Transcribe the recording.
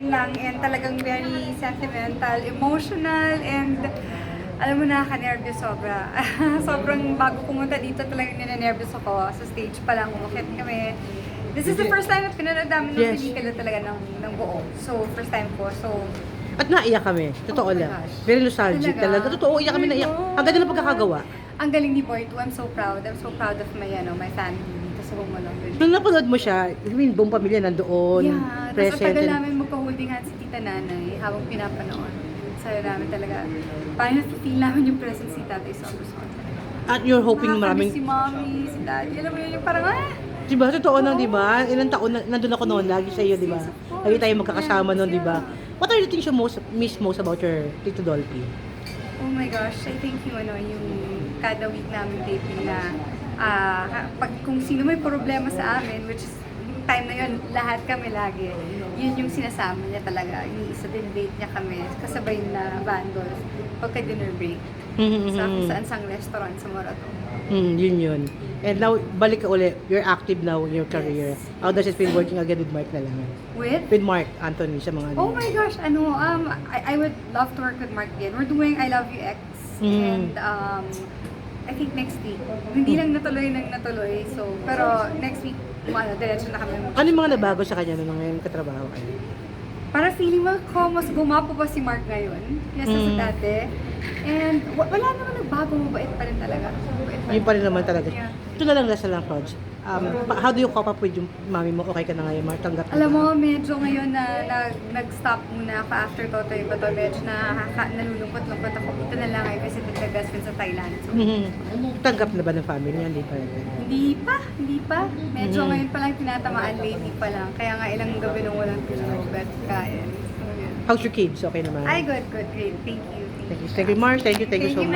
lang and talagang very sentimental, emotional, and alam mo nakaka-nervous sobra. Sobrang bago pumunta dito talagang ninenervous ako. Sa stage pa lang, umakit kami. This is the first time na pinanood namin ng pelikula talaga ng buo. So, first time ko. So, At naiyak kami. Totoo Oh my lang. gosh. Very nostalgic talaga. Totoo, iyak kami naiyak. Ang ganda ng pagkakagawa. ang galing ni Boy too. I'm so proud. I'm so proud of my family dito sa Home Alone. Nung napanood mo siya, I mean, buong pamilya nandoon. Yeah, tapos ang Present. tagal namin magka-holding hands si Tita Nanay habang pinapanood. Sabi namin talaga, parang na-feel namin yung presence ni Tatay Sobra-Sobra. At you're hoping Nakakamiss maraming... si Mommy, si Daddy, alam mo yun, yung parang Diba? Totoo lang, diba? Ilang taon nandun ako noon, lagi sa iyo, diba? Yes, of course. Lagi tayo magkakasama noon, Yes, diba? What are the things you miss most about your Tito Dolphy? Oh my gosh, I think yung kada week namin taping na pag kung sino may problema sa amin, which is yung time na yun, lahat kami lagi, yun yung sinasama niya talaga. Yung isa din date niya kami, kasabay na bandos, pagka dinner break. Sa kung saan sang restaurant sa Morato. Yun. And now, balik ka ulit. You're active now in your career. Yes. How does it feel working again with Mark na lang? With? With Mark Anthony sa mga... Oh my gosh, I would love to work with Mark again. We're doing I Love You X, and I think next week. Hindi lang natuloy, so, pero next week, diretso na kami. Ano yung mga nabago sa kanya nung ngayon katrabaho kayo? Para feeling mo ko, mas gumapo pa si Mark ngayon, kaysa sa dati. And wala naman nagbago, mabait pa rin talaga. Yun pa rin naman talaga. Yeah. Ito na lang last na lang, Coach. How do you cope up with yung mami mo? Okay ka na ngayon, Mark? Tanggap Alam mo, medyo ngayon na nag-stop muna ako after Totoy Bato, medyo nalulungkot-lungkot ako. Ito na lang, I visited my best friend sa Thailand. So, Tanggap na ba ng family niya? Hindi pa rin. Hindi pa. Medyo ngayon pa lang tinatamaan, lately pa lang. Kaya nga ilang gabi nung walang tulog at kain. So, yun. How's your kids? Okay naman? Ay, good, great. Thank you. Thank you, Mark. Thank you so much.